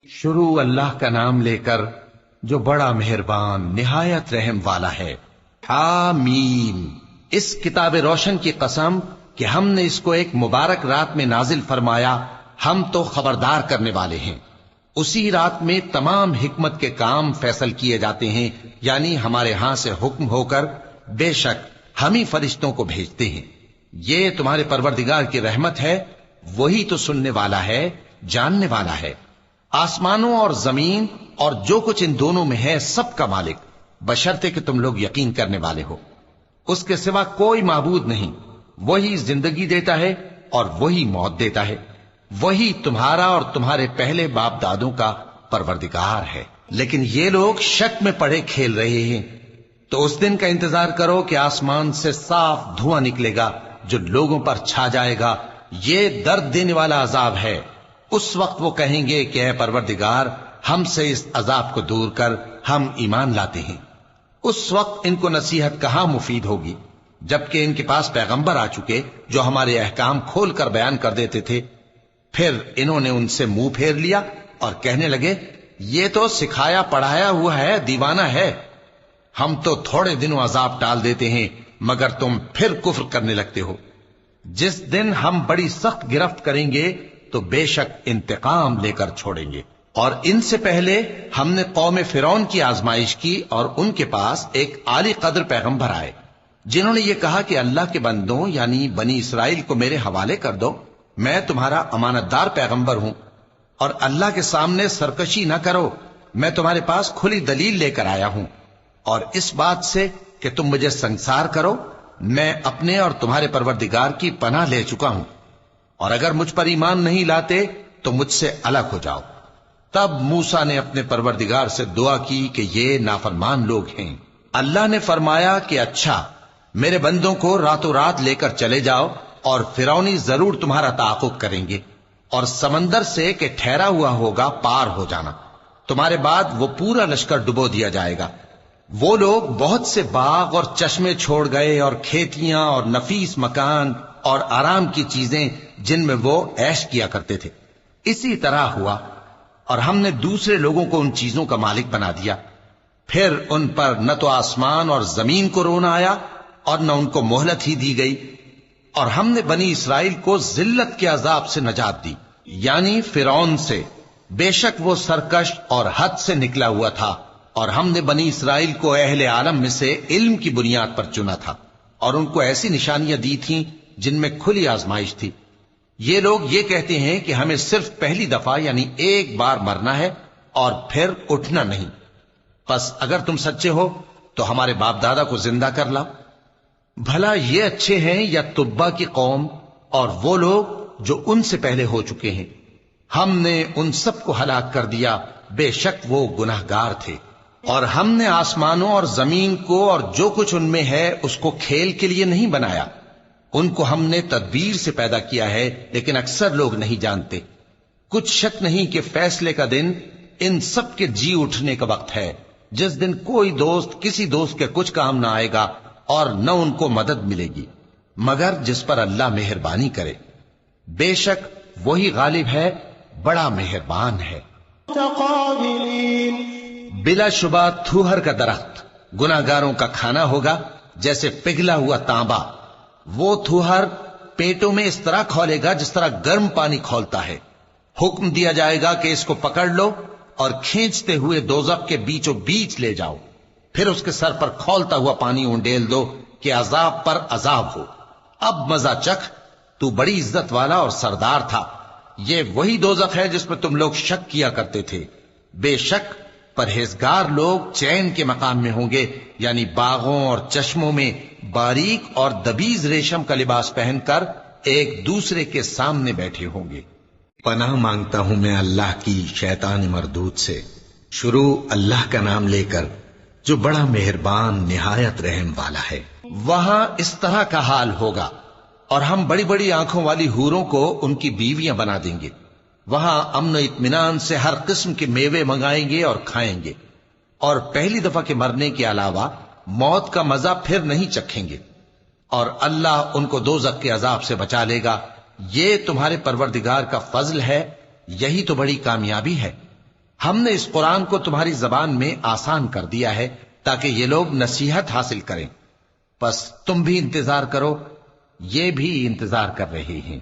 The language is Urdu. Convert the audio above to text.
شروع اللہ کا نام لے کر جو بڑا مہربان نہایت رحم والا ہے۔ حامیم، اس کتاب روشن کی قسم کہ ہم نے اس کو ایک مبارک رات میں نازل فرمایا، ہم تو خبردار کرنے والے ہیں۔ اسی رات میں تمام حکمت کے کام فیصل کیے جاتے ہیں، یعنی ہمارے ہاں سے حکم ہو کر بے شک ہم ہی فرشتوں کو بھیجتے ہیں۔ یہ تمہارے پروردگار کی رحمت ہے، وہی تو سننے والا ہے، جاننے والا ہے۔ آسمانوں اور زمین اور جو کچھ ان دونوں میں ہے سب کا مالک، بشرطے کہ تم لوگ یقین کرنے والے ہو۔ اس کے سوا کوئی معبود نہیں، وہی زندگی دیتا ہے اور وہی موت دیتا ہے، وہی تمہارا اور تمہارے پہلے باپ دادوں کا پروردگار ہے۔ لیکن یہ لوگ شک میں پڑے کھیل رہے ہیں، تو اس دن کا انتظار کرو کہ آسمان سے صاف دھواں نکلے گا جو لوگوں پر چھا جائے گا، یہ درد دینے والا عذاب ہے۔ اس وقت وہ کہیں گے کہ اے پروردگار، ہم سے اس عذاب کو دور کر، ہم ایمان لاتے ہیں۔ اس وقت ان کو نصیحت کہاں مفید ہوگی، جبکہ ان کے پاس پیغمبر آ چکے جو ہمارے احکام کھول کر بیان کر دیتے تھے۔ پھر انہوں نے ان سے منہ پھیر لیا اور کہنے لگے، یہ تو سکھایا پڑھایا ہوا ہے، دیوانہ ہے، ہم تو تھوڑے دنوں عذاب ٹال دیتے ہیں مگر تم پھر کفر کرنے لگتے ہو۔ جس دن ہم بڑی سخت گرفت کریں گے تو بے شک انتقام لے کر چھوڑیں گے۔ اور ان سے پہلے ہم نے قوم فرعون کی آزمائش کی اور ان کے پاس ایک عالی قدر پیغمبر آئے جنہوں نے یہ کہا کہ اللہ کے بندوں یعنی بنی اسرائیل کو میرے حوالے کر دو، میں تمہارا امانت دار پیغمبر ہوں، اور اللہ کے سامنے سرکشی نہ کرو، میں تمہارے پاس کھلی دلیل لے کر آیا ہوں، اور اس بات سے کہ تم مجھے سنسار کرو میں اپنے اور تمہارے پروردگار کی پناہ لے چکا ہوں، اور اگر مجھ پر ایمان نہیں لاتے تو مجھ سے الگ ہو جاؤ۔ تب موسیٰ نے اپنے پروردگار سے دعا کی کہ یہ نافرمان لوگ ہیں۔ اللہ نے فرمایا کہ اچھا، میرے بندوں کو راتوں رات لے کر چلے جاؤ، اور فرعونی ضرور تمہارا تعاقب کریں گے، اور سمندر سے کہ ٹھہرا ہوا ہوگا پار ہو جانا، تمہارے بعد وہ پورا لشکر ڈبو دیا جائے گا۔ وہ لوگ بہت سے باغ اور چشمے چھوڑ گئے اور کھیتیاں اور نفیس مکان اور آرام کی چیزیں جن میں وہ عیش کیا کرتے تھے۔ اسی طرح ہوا، اور ہم نے دوسرے لوگوں کو ان چیزوں کا مالک بنا دیا۔ پھر ان پر نہ تو آسمان اور زمین کو رونا آیا اور نہ ان کو مہلت ہی دی گئی، اور ہم نے بنی اسرائیل کو ذلت کے عذاب سے نجات دی، یعنی فرعون سے، بے شک وہ سرکش اور حد سے نکلا ہوا تھا، اور ہم نے بنی اسرائیل کو اہل عالم میں سے علم کی بنیاد پر چنا تھا، اور ان کو ایسی نشانیاں دی تھیں جن میں کھلی آزمائش تھی۔ یہ لوگ یہ کہتے ہیں کہ ہمیں صرف پہلی دفعہ یعنی ایک بار مرنا ہے اور پھر اٹھنا نہیں، پس اگر تم سچے ہو تو ہمارے باپ دادا کو زندہ کر لاؤ۔ بھلا یہ اچھے ہیں یا تبا کی قوم اور وہ لوگ جو ان سے پہلے ہو چکے ہیں؟ ہم نے ان سب کو ہلاک کر دیا، بے شک وہ گناہگار تھے۔ اور ہم نے آسمانوں اور زمین کو اور جو کچھ ان میں ہے اس کو کھیل کے لیے نہیں بنایا، ان کو ہم نے تدبیر سے پیدا کیا ہے، لیکن اکثر لوگ نہیں جانتے۔ کچھ شک نہیں کہ فیصلے کا دن ان سب کے جی اٹھنے کا وقت ہے، جس دن کوئی دوست کسی دوست کے کچھ کام نہ آئے گا اور نہ ان کو مدد ملے گی مگر جس پر اللہ مہربانی کرے، بے شک وہی غالب ہے، بڑا مہربان ہے۔ بلا شبہ تھوہر کا درخت گناہگاروں کا کھانا ہوگا، جیسے پگھلا ہوا تانبا۔ وہ تھوہر پیٹوں میں اس طرح کھولے گا جس طرح گرم پانی کھولتا ہے۔ حکم دیا جائے گا کہ اس کو پکڑ لو اور کھینچتے ہوئے دوزخ کے بیچوں بیچ لے جاؤ، پھر اس کے سر پر کھولتا ہوا پانی اونڈیل دو کہ عذاب پر عذاب ہو۔ اب مزہ چکھ، تو بڑی عزت والا اور سردار تھا۔ یہ وہی دوزخ ہے جس میں تم لوگ شک کیا کرتے تھے۔ بے شک پرہیزگار لوگ چین کے مقام میں ہوں گے، یعنی باغوں اور چشموں میں باریک اور دبیز ریشم کا لباس پہن کر ایک دوسرے کے سامنے بیٹھے ہوں گے۔ پناہ مانگتا ہوں میں اللہ کی شیطان مردود سے۔ شروع اللہ کا نام لے کر جو بڑا مہربان نہایت رحم والا ہے۔ وہاں اس طرح کا حال ہوگا، اور ہم بڑی بڑی آنکھوں والی حوروں کو ان کی بیویاں بنا دیں گے۔ وہاں امن و اطمینان سے ہر قسم کے میوے منگائیں گے اور کھائیں گے، اور پہلی دفعہ کے مرنے کے علاوہ موت کا مزہ پھر نہیں چکھیں گے، اور اللہ ان کو دوزخ کے عذاب سے بچا لے گا۔ یہ تمہارے پروردگار کا فضل ہے، یہی تو بڑی کامیابی ہے۔ ہم نے اس قرآن کو تمہاری زبان میں آسان کر دیا ہے تاکہ یہ لوگ نصیحت حاصل کریں، پس تم بھی انتظار کرو، یہ بھی انتظار کر رہے ہیں۔